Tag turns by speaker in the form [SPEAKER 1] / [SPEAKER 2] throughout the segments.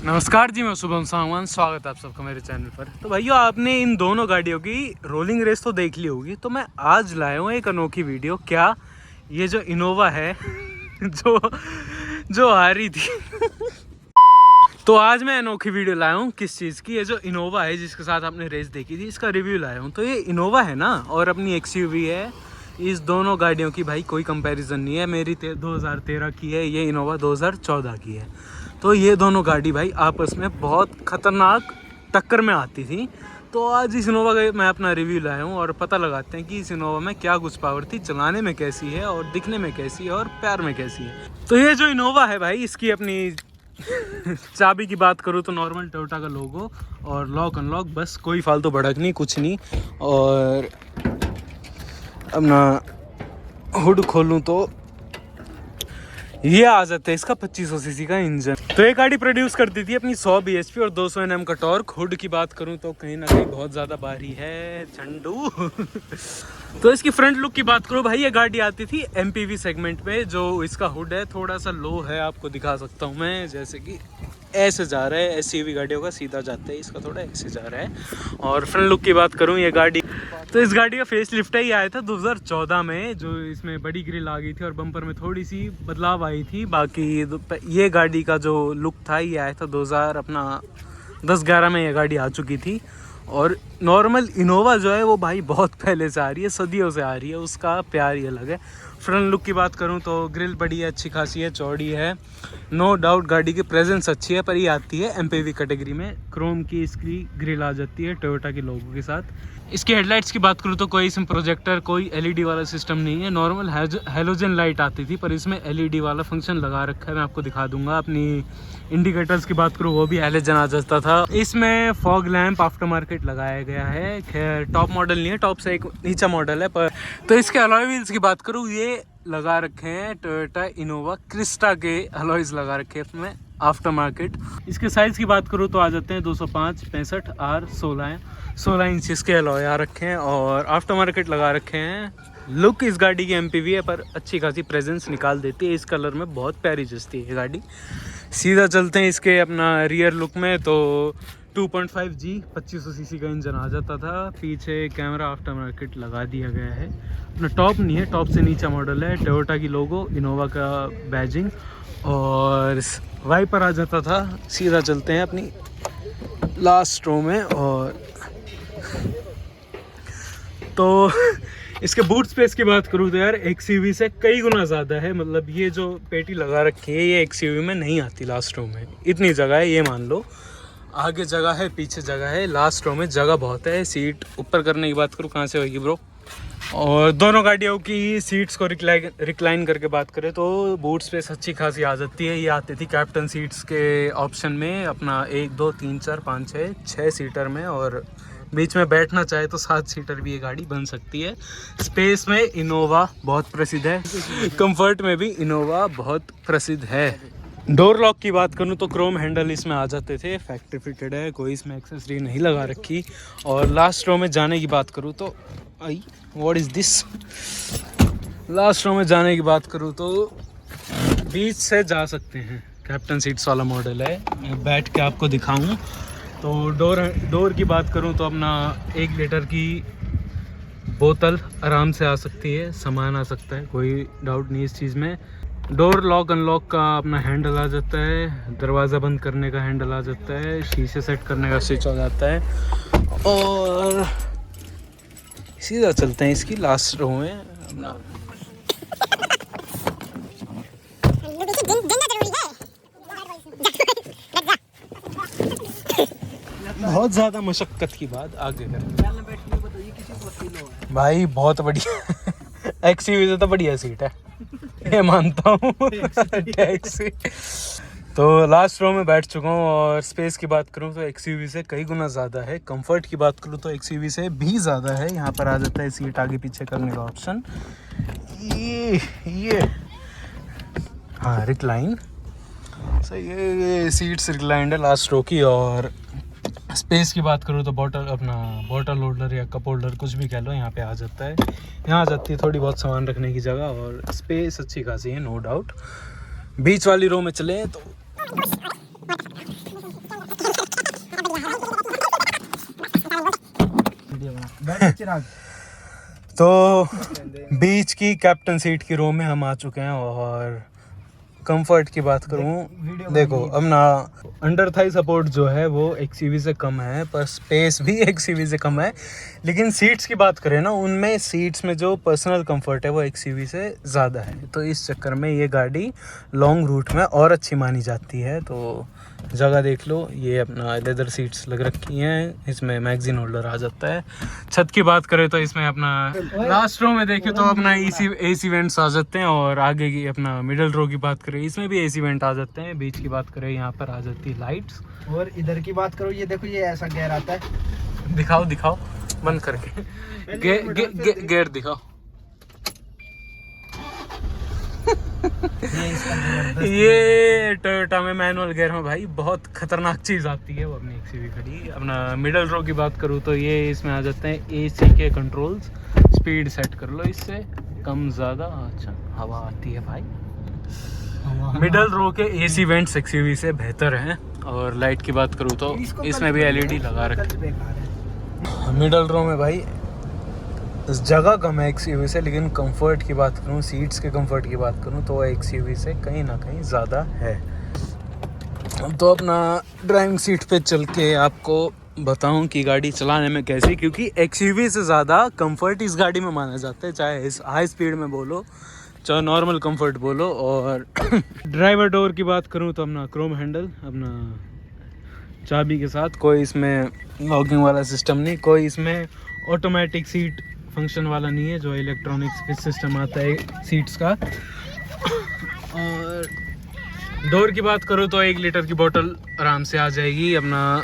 [SPEAKER 1] नमस्कार जी, मैं शुभम सावंत। स्वागत है आप सबका मेरे चैनल पर। तो भाइयों, आपने इन दोनों गाड़ियों की रोलिंग रेस तो देख ली होगी, तो मैं आज लाया हूँ एक अनोखी वीडियो। क्या ये जो इनोवा है जो आ रही थी तो आज मैं अनोखी वीडियो लाया हूँ किस चीज़ की। ये जो इनोवा है जिसके साथ आपने रेस देखी थी, इसका रिव्यू लाया हूँ। तो ये इनोवा है ना, और अपनी XUV है। इस दोनों गाड़ियों की भाई कोई कंपैरिजन नहीं है। मेरी 2013 की है, ये इनोवा 2014 की है। तो ये दोनों गाड़ी भाई आपस में बहुत ख़तरनाक टक्कर में आती थी। तो आज इस इनोवा का मैं अपना रिव्यू लाया हूँ और पता लगाते हैं कि इस इनोवा में क्या कुछ पावर थी, चलाने में कैसी है और दिखने में कैसी है और प्यार में कैसी है। तो ये जो इनोवा है भाई, इसकी अपनी चाबी की बात करूँ तो नॉर्मल टोयोटा का लोगो और लॉक अनलॉक, बस कोई फालतू भड़क नहीं, कुछ नहीं। और अपना हुड खोलूँ तो ये आ जाता है इसका 2500 सीसी का इंजन। तो ये गाड़ी प्रोड्यूस करती थी अपनी 100 bhp और 200 Nm का टॉर्क। हुड की बात करूं तो कहीं ना कहीं बहुत ज़्यादा भारी है झंडू तो इसकी फ्रंट लुक की बात करूं भाई, ये गाड़ी आती थी MPV सेगमेंट में। जो इसका हुड है थोड़ा सा लो है, आपको दिखा सकता हूं मैं, जैसे कि ऐसे जा रहा है। SUV गाड़ियों का सीधा जाता है, इसका थोड़ा ऐसे जा रहा है। और फ्रंट लुक की बात करूं, ये गाड़ी तो इस गाड़ी का फेस लिफ्ट ही आया था 2014 में, जो इसमें बड़ी ग्रिल आ गई थी और बम्पर में थोड़ी सी बदलाव आई थी। बाकी ये गाड़ी का जो लुक था ये आया था 2010-11 में ये गाड़ी आ चुकी थी। और नॉर्मल इनोवा जो है वो भाई बहुत पहले से आ रही है, सदियों से आ रही है, उसका प्यार ही अलग है। फ्रंट लुक की बात करूं तो ग्रिल बड़ी है, अच्छी खासी है, चौड़ी है, नो डाउट गाड़ी की प्रेजेंस अच्छी है। पर ये आती है MPV कैटेगरी में। क्रोम की इसकी ग्रिल आ जाती है टोयोटा के लोगो के साथ। इसकी हेडलाइट्स की बात करूँ तो कोई इसमें प्रोजेक्टर, कोई LED वाला सिस्टम नहीं है। नॉर्मल हेलोजन लाइट आती थी, पर इसमें LED वाला फंक्शन लगा रखा है, मैं आपको दिखा दूंगा। अपनी इंडिकेटर्स की बात करूँ वो भी हेलोजन आ जाता था। इसमें फॉग लैंप आफ्टर मार्केट लगाया गया है। खैर टॉप मॉडल नहीं है, टॉप से एक नीचा मॉडल है। पर तो इसके अलॉय व्हील्स की बात करूँ, ये लगा रखे हैं टोयोटा इनोवा क्रिस्टा के अलॉयज लगा रखे हैं इसमें आफ्टर मार्केट। इसके साइज़ की बात करूँ तो आ जाते हैं 205, 65, R 16 इंच इसके अलॉय आ रखे हैं और आफ्टर मार्केट लगा रखे हैं। लुक इस गाड़ी की MPV है, पर अच्छी खासी प्रेजेंस निकाल देती है। इस कलर में बहुत प्यारी जचती है ये गाड़ी। सीधा चलते हैं इसके अपना रियर लुक में, तो 2.5G 2500 सीसी का इंजन आ जाता था। पीछे कैमरा आफ्टर मार्केट लगा दिया गया है। अपना टॉप नहीं है, टॉप से नीचा मॉडल है। टोयोटा की लोगो, इनोवा का बैजिंग और वाइपर आ जाता था। सीधा चलते हैं अपनी लास्ट रो में, और तो इसके बूट स्पेस की बात करूँ तो यार XUV से कई गुना ज़्यादा है। मतलब ये जो पेटी लगा रखी है ये XUV में नहीं आती। लास्ट रो में इतनी जगह है, ये मान लो। आगे जगह है, पीछे जगह है, लास्ट रो में जगह बहुत है। सीट ऊपर करने की बात करूँ कहाँ से होगी ब्रो। और दोनों गाड़ियों की सीट्स को रिक्लाइन करके बात करें तो बूट स्पेस अच्छी खासी आ जाती है। ये आती थी कैप्टन सीट्स के ऑप्शन में, अपना 1, 2, 3, 4, 5, 6 सीटर में। और बीच में बैठना चाहे तो 7 सीटर भी ये गाड़ी बन सकती है। स्पेस में इनोवा बहुत प्रसिद्ध है, कंफर्ट में भी इनोवा बहुत प्रसिद्ध है। डोर लॉक की बात करूँ तो क्रोम हैंडल इसमें आ जाते थे, फैक्ट्री फिटेड है, कोई इसमें एक्सेसरी नहीं लगा रखी। और लास्ट रो में जाने की बात करूँ तो I what is this, last row में जाने की बात करूँ तो बीच से जा सकते हैं। कैप्टन सीट्स वाला मॉडल है, मैं बैठ के आपको दिखाऊं तो डोर की बात करूं तो अपना 1 लीटर की बोतल आराम से आ सकती है, सामान आ सकता है, कोई डाउट नहीं इस चीज़ में। डोर लॉक अनलॉक का अपना हैंडल आ जाता है, दरवाज़ा बंद करने का हैंडल आ जाता है, शीशे सेट करने का स्विच आ जाता है। और सीधा चलते हैं इसकी लास्ट रो में। बहुत ज़्यादा मशक्क़त की बाद आगे कर भाई, बहुत बढ़िया XUV से तो बढ़िया सीट है, ये मानता हूँ टैक्सी। तो लास्ट रो में बैठ चुका हूँ। और स्पेस की बात करूँ तो XUV से कई गुना ज़्यादा है। कंफर्ट की बात करूँ तो XUV से भी ज़्यादा है। यहाँ पर आ जाता है सीट आगे पीछे करने का ऑप्शन, ये हाँ रिक्लाइन, सही है। ये सीट्स रिक्लाइंड है लास्ट रो की। और स्पेस की बात करूँ तो बॉटल होल्डर या कप होल्डर कुछ भी कह लो यहाँ पे आ जाता है। यहाँ आ जाती है थोड़ी बहुत सामान रखने की जगह, और स्पेस अच्छी खासी है नो डाउट। बीच वाली रो में चले तो
[SPEAKER 2] चिराग।
[SPEAKER 1] तो बीच की कैप्टन सीट की रो में हम आ चुके हैं और कंफर्ट की बात करूं, देखो अब ना अंडर थाई सपोर्ट जो है वो XUV से कम है, पर स्पेस भी XUV से कम है। लेकिन सीट्स की बात करें ना, उनमें सीट्स में जो पर्सनल कंफर्ट है वो XUV से ज़्यादा है। तो इस चक्कर में ये गाड़ी लॉन्ग रूट में और अच्छी मानी जाती है। तो जगह देख लो, ये अपना लेदर सीट्स लग रखी हैं, इसमें मैगजीन होल्डर आ जाता है। छत की बात करें तो इसमें अपना लास्ट रो में देखें तो अपना AC वेंट्स आ जाते हैं, और आगे की अपना मिडल रो की बात करें इसमें भी AC वेंट आ जाते हैं। बीच की बात करें यहाँ पर आ जाती है लाइट्स,
[SPEAKER 2] और इधर की बात करो, ये देखो ये ऐसा गेयर आता है।
[SPEAKER 1] दिखाओ बंद करके गेयर दिखाओ। ये टोयोटा में मैनुअल गियर में भाई बहुत खतरनाक चीज़ आती है, वो अपनी XUV खड़ी। अपना मिडल रो की बात करूँ तो ये इसमें आ जाते हैं AC के कंट्रोल्स। स्पीड सेट कर लो इससे, कम ज़्यादा, अच्छा हवा आती है भाई। मिडल रो के AC वेंट्स XUV से बेहतर हैं। और लाइट की बात करूँ तो इसमें भी LED लगा रखे। मिडल रो में भाई जगह कम है XUV से, लेकिन कंफर्ट की बात करूँ, सीट्स के कंफर्ट की बात करूँ तो XUV से कहीं ना कहीं ज़्यादा है। तो अपना ड्राइविंग सीट पे चल के आपको बताऊं कि गाड़ी चलाने में कैसी, क्योंकि XUV से ज़्यादा कंफर्ट इस गाड़ी में माना जाता है, चाहे इस हाई स्पीड में बोलो चाहे नॉर्मल कंफर्ट बोलो। और ड्राइवर डोर की बात करूँ तो अपना क्रोम हैंडल, अपना चाबी के साथ, कोई इसमें लॉकिंग वाला सिस्टम नहीं, कोई इसमें ऑटोमेटिक सीट फंक्शन वाला नहीं है जो इलेक्ट्रॉनिक्स सिस्टम आता है सीट्स का। और डोर की बात करूँ तो 1 लीटर की बोतल आराम से आ जाएगी। अपना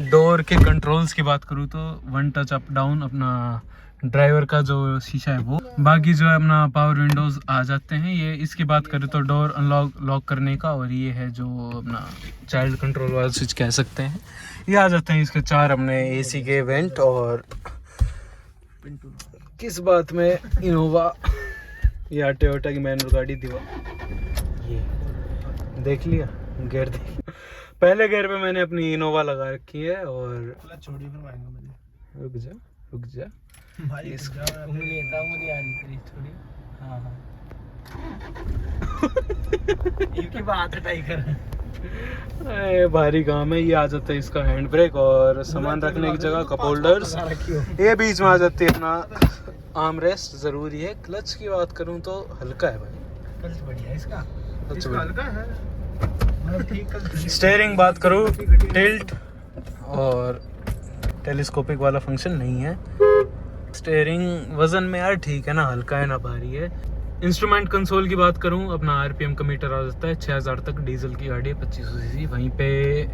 [SPEAKER 1] डोर के कंट्रोल्स की बात करूँ तो 1 टच अप डाउन, अपना ड्राइवर का जो शीशा है वो, बाकी जो है अपना पावर विंडोज आ जाते हैं। ये इसकी बात करें तो डोर अनलॉक लॉक करने का, और ये है जो अपना चाइल्ड कंट्रोल वाला स्विच कह सकते हैं। ये आ जाते हैं इसके 4 अपने AC के वेंट। और किस बात में इनोवा या टोयोटा की मैनुअल गाड़ी दीवा, ये देख लिया गियर देख। पहले गियर पे मैंने अपनी इनोवा लगा रखी है। और
[SPEAKER 2] छोड़ी फिर आएंगे मुझे,
[SPEAKER 1] रुक जा
[SPEAKER 2] भाई उंगली हटा, मुझे आ रही थोड़ी। हाँ इनकी बात हटाई कर।
[SPEAKER 1] भारी काम है। ये आ जाता है इसका हैंड ब्रेक और सामान रखने की जगह कप होल्डर्स। ये बीच में आ जाती है अपना आर्म रेस्ट, ज़रूरी है। क्लच की बात करूं तो हल्का है भाई,
[SPEAKER 2] क्लच बढ़िया है इसका,
[SPEAKER 1] हल्का
[SPEAKER 2] है ठीक।
[SPEAKER 1] स्टीयरिंग बात करूं, टिल्ट और टेलीस्कोपिक वाला फंक्शन नहीं है। स्टीयरिंग वजन में यार ठीक है ना, हल्का है ना भारी है। इंस्ट्रूमेंट कंसोल की बात करूं, अपना RPM का मीटर आ जाता है 6000 तक, डीजल की गाड़ी है 2500 सीसी। वहीं पे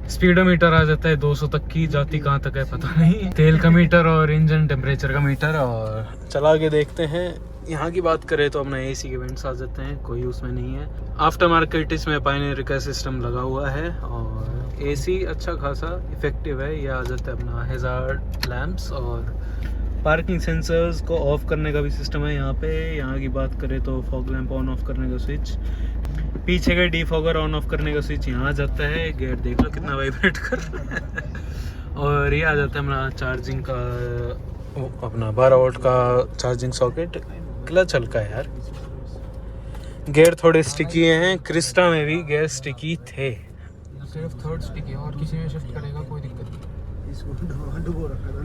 [SPEAKER 1] स्पीडोमीटर आ जाता है 200 तक की, जाती कहाँ तक है पता नहीं। तेल का मीटर और इंजन टेम्परेचर का मीटर। और चला के देखते हैं। यहाँ की बात करें तो अपना AC के वेंट्स आ जाते हैं, कोई उसमें नहीं है। आफ्टर मार्केट इसमें पायनियर का सिस्टम लगा हुआ है, और AC अच्छा खासा इफेक्टिव है। ये आ जाता है अपना हैजार्ड लैंप्स, और पार्किंग सेंसर्स को ऑफ करने का भी सिस्टम है यहाँ पे। यहाँ की बात करें तो फॉग लैंप ऑन ऑफ करने का स्विच, पीछे का डीफॉगर ऑन ऑफ करने का स्विच यहाँ आ जाता है। गेट देख लो कितना वाइब्रेट कर रहा है। और ये आ जाता है अपना चार्जिंग का, अपना 12 वोल्ट का चार्जिंग सॉकेट। क्लच हल्का है यार। गेयर थोड़े स्टिकी हैं, क्रिस्टा में भी गेयर स्टिकी थे।
[SPEAKER 2] सिर्फ थर्ड स्टिक है, और किसी में शिफ्ट करेगा कोई दिक्कत नहीं। डुबो रखा था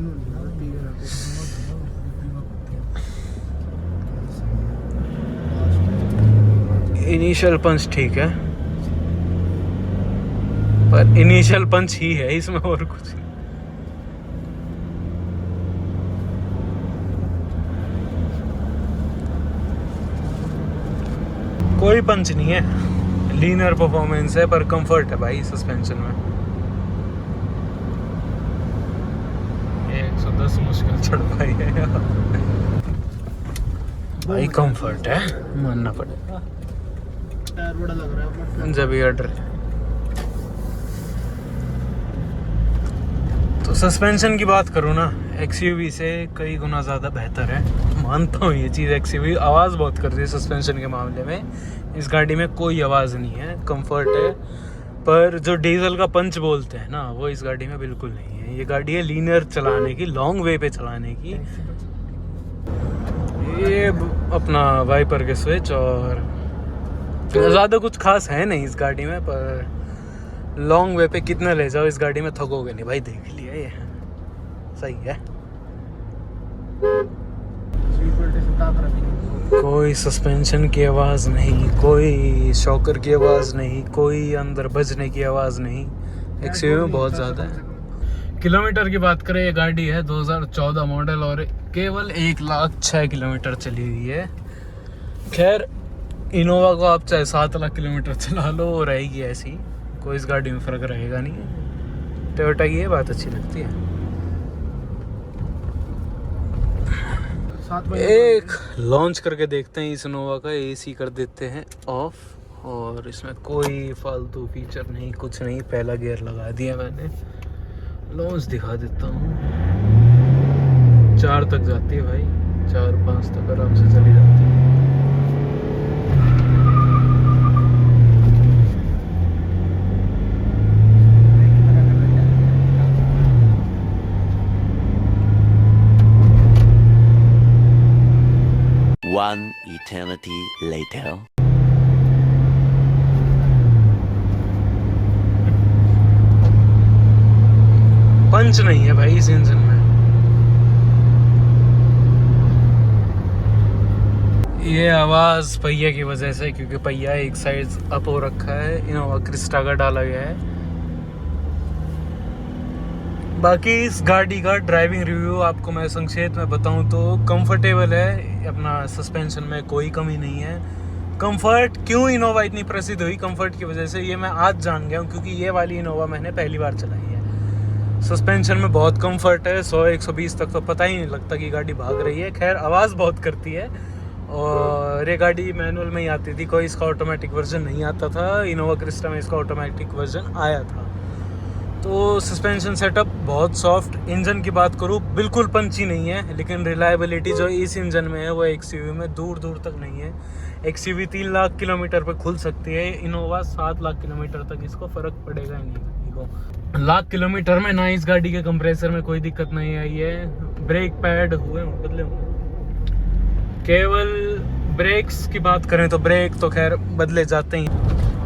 [SPEAKER 1] इनिशियल पंच ठीक है, पर इनिशियल पंच ही है इसमें, और कुछ नहीं। कोई पंच नहीं है, लीनर परफॉर्मेंस है, पर कंफर्ट है भाई सस्पेंशन में। 110 मुश्किल चढ़ पाई है भाई, कंफर्ट है, मानना पड़ेगा।
[SPEAKER 2] टायर बड़ा लग रहा है
[SPEAKER 1] जब ये डर। तो सस्पेंशन की बात करूँ ना, XUV से कई गुना ज़्यादा बेहतर है, मानता हूँ ये चीज़। XUV आवाज़ बहुत कर रही है सस्पेंशन के मामले में, इस गाड़ी में कोई आवाज़ नहीं है, कंफर्ट है। पर जो डीजल का पंच बोलते हैं ना, वो इस गाड़ी में बिल्कुल नहीं है। ये गाड़ी है लीनियर चलाने की, लॉन्ग वे पे चलाने की। ये अपना वाइपर के स्विच और ज़्यादा कुछ खास है नहीं इस गाड़ी में, पर लॉन्ग वे पे कितना ले जाओ इस गाड़ी में थकोगे नहीं भाई। देख लिया ये सही है। कोई सस्पेंशन की आवाज़ नहीं, कोई शॉकर की आवाज़ नहीं, कोई अंदर बजने की आवाज़ नहीं। एक्सयूवी में बहुत ज़्यादा है। किलोमीटर की बात करें, ये गाड़ी है 2014 मॉडल और केवल 1,06,000 किलोमीटर चली हुई है। खैर इनोवा को आप चाहे 7 लाख किलोमीटर चला लो, वो रहेगी ऐसी, कोई इस गाड़ी में फ़र्क रहेगा नहीं। टोयोटा की ये बात अच्छी लगती है। एक लॉन्च करके देखते हैं इस इनोवा का। एसी कर देते हैं ऑफ, और इसमें कोई फालतू फीचर नहीं, कुछ नहीं। पहला गियर लगा दिया मैंने। लॉन्च दिखा देता हूँ। 4 तक जाती है भाई, 4-5 तक आराम से चली जाती है।
[SPEAKER 3] One eternity later.
[SPEAKER 1] पंच नहीं है भाई इस इंजन में। ये आवाज़ पहिया की वजह से, क्योंकि पहिया एक साइड अप हो रखा है, इनोवा क्रिस्टा का डाला गया है। बाकी इस गाड़ी का ड्राइविंग रिव्यू आपको मैं संक्षेप में बताऊं तो कंफर्टेबल है। अपना सस्पेंशन में कोई कमी नहीं है। कंफर्ट क्यों इनोवा इतनी प्रसिद्ध हुई कंफर्ट की वजह से, ये मैं आज जान गया हूँ, क्योंकि ये वाली इनोवा मैंने पहली बार चलाई है। सस्पेंशन में बहुत कंफर्ट है। 100-120 तक तो पता ही नहीं लगता कि गाड़ी भाग रही है। खैर आवाज़ बहुत करती है। और ये गाड़ी मैनुअल में ही आती थी, कोई इसका ऑटोमेटिक वर्जन नहीं आता था। इनोवा क्रिस्टा में इसका ऑटोमेटिक वर्जन आया था। तो सस्पेंशन सेटअप बहुत सॉफ्ट। इंजन की बात करूँ, बिल्कुल पंची नहीं है, लेकिन रिलायबिलिटी जो इस इंजन में है वो एक्सयूवी में दूर दूर तक नहीं है। एक्सयूवी 3 लाख किलोमीटर पर खुल सकती है, इनोवा 7 लाख किलोमीटर तक इसको फ़र्क पड़ेगा ही नहीं गाड़ी को। लाख किलोमीटर में ना इस गाड़ी के कंप्रेसर में कोई दिक्कत नहीं आई है। ब्रेक पैड बदले हुए। केवल ब्रेक्स की बात करें तो ब्रेक तो खैर बदले जाते ही।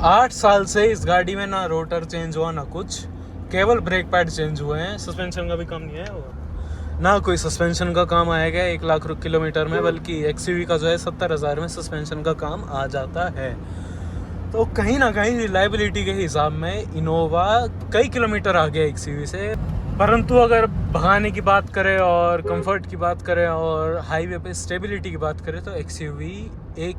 [SPEAKER 1] 8 साल से इस गाड़ी में ना रोटर चेंज हुआ ना कुछ, केवल ब्रेक पैड चेंज हुए हैं। सस्पेंशन का भी काम नहीं है, और ना कोई सस्पेंशन का काम आएगा 1 लाख किलोमीटर में, बल्कि एक्सयूवी का जो है 70,000 में सस्पेंशन का काम आ जाता है। तो कहीं ना कहीं रिलायबिलिटी के हिसाब में इनोवा कई किलोमीटर आ गया एक्सयूवी से। परंतु अगर भगाने की बात करें और कंफर्ट की बात करें और हाईवे पे स्टेबिलिटी की बात करें तो एक्सयूवी एक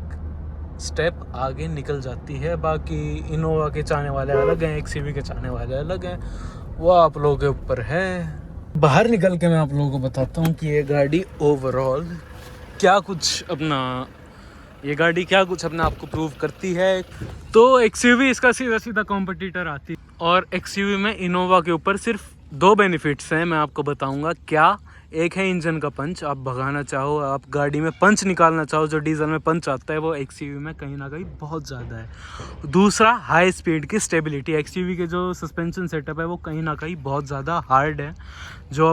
[SPEAKER 1] स्टेप आगे निकल जाती है। बाकी इनोवा के चाहने वाले अलग हैं, एक्सयूवी के चाहने वाले अलग हैं, वो आप लोगों के ऊपर है। बाहर निकल के मैं आप लोगों को बताता हूँ कि ये गाड़ी ओवरऑल क्या कुछ अपने आप को प्रूव करती है। तो एक्सयूवी इसका सीधा सीधा कॉम्पिटिटर आती है, और एक्सयूवी में इनोवा के ऊपर सिर्फ 2 बेनिफिट्स हैं, मैं आपको बताऊंगा क्या। एक है इंजन का पंच, आप भगाना चाहो, आप गाड़ी में पंच निकालना चाहो, जो डीजल में पंच आता है वो एक्सयूवी में कहीं ना कहीं बहुत ज़्यादा है। दूसरा हाई स्पीड की स्टेबिलिटी। एक्सयूवी के जो सस्पेंशन सेटअप है वो कहीं ना कहीं बहुत ज़्यादा हार्ड है, जो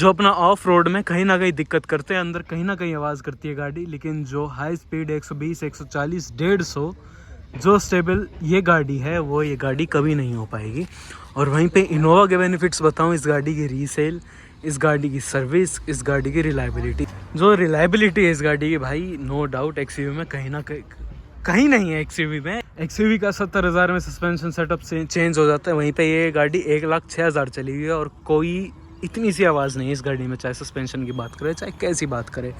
[SPEAKER 1] अपना ऑफ रोड में कहीं ना कहीं दिक्कत करते हैं, अंदर कहीं ना कहीं आवाज़ करती है गाड़ी। लेकिन जो हाई स्पीड 120, 140, 150 जो स्टेबल ये गाड़ी है, वो ये गाड़ी कभी नहीं हो पाएगी। और वहीं पे इनोवा के बेनिफिट्स बताऊं, इस गाड़ी की रीसेल, इस गाड़ी की सर्विस, इस गाड़ी की रिलायबिलिटी। जो रिलायबिलिटी है इस गाड़ी की भाई, नो डाउट एक्सयूवी में कहीं नहीं है। एक्सयूवी का 70,000 में सस्पेंशन सेटअप से चेंज हो जाता है, वहीं पे ये गाड़ी 1,06,000 चली हुई है और कोई इतनी सी आवाज़ नहीं है इस गाड़ी में। चाहे सस्पेंशन की बात करें, चाहे कैसी बात करें,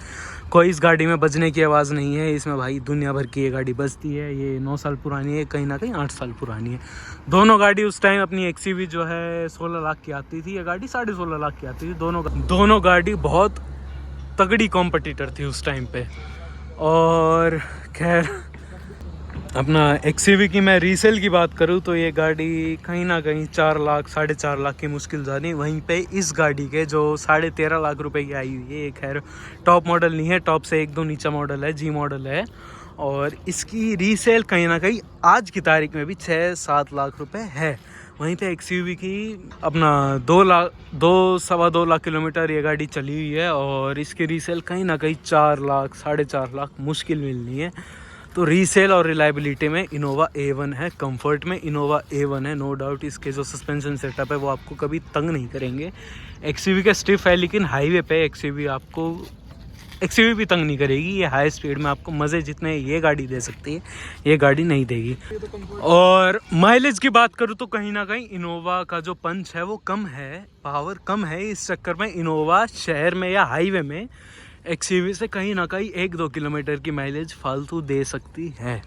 [SPEAKER 1] कोई इस गाड़ी में बजने की आवाज़ नहीं है। इसमें भाई दुनिया भर की ये गाड़ी बजती है। ये 9 साल पुरानी है, कहीं ना कहीं 8 साल पुरानी है। दोनों गाड़ी उस टाइम अपनी एक्सयूवी जो है 16 लाख की आती थी, ये गाड़ी 16.5 लाख की आती थी। दोनों गाड़ी बहुत तगड़ी कॉम्पिटिटर थी उस टाइम पे। और खैर अपना एक्सयूवी की मैं रीसेल की बात करूँ तो ये गाड़ी कहीं ना कहीं 4 लाख 4.5 लाख की मुश्किल जानी। वहीं पे इस गाड़ी के जो 13.5 लाख रुपए की आई हुई है, ये खैर टॉप मॉडल नहीं है, टॉप से 1-2 नीचा मॉडल है, जी मॉडल है। और इसकी रीसेल कहीं ना कहीं आज की तारीख में भी 6-7 लाख रुपए है। वहीं पे XUV की अपना 2 लाख किलोमीटर ये गाड़ी चली हुई है और इसकी रीसेल कहीं ना कहीं 4 लाख 4.5 लाख मुश्किल मिलनी है। तो रीसेल और रिलायबिलिटी में इनोवा A1 है, कंफर्ट में इनोवा A1 है, नो डाउट। इसके जो सस्पेंशन सेटअप है वो आपको कभी तंग नहीं करेंगे। XUV का स्टिफ है, लेकिन हाईवे पे XUV भी तंग नहीं करेगी। ये हाई स्पीड में आपको मज़े जितने ये गाड़ी दे सकती है ये गाड़ी नहीं देगी। और माइलेज की बात करूँ तो कहीं ना कहीं इनोवा का जो पंच है वो कम है, पावर कम है। इस चक्कर में इनोवा शहर में या हाईवे में XUV से कहीं ना कहीं 1-2 किलोमीटर की माइलेज फालतू दे सकती है।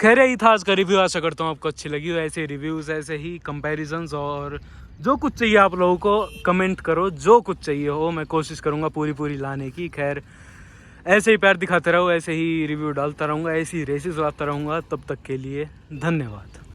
[SPEAKER 1] खैर यही था आज का रिव्यू। आशा करता हूँ आपको अच्छी लगी हो। ऐसे रिव्यूज़, ऐसे ही कंपैरिजंस और जो कुछ चाहिए आप लोगों को कमेंट करो। जो कुछ चाहिए हो मैं कोशिश करूँगा पूरी लाने की। खैर ऐसे ही प्यार दिखाते रहो, ऐसे ही रिव्यू डालता रहूँगा, ऐसी रेसेस लाता रहूँगा। तब तक के लिए धन्यवाद।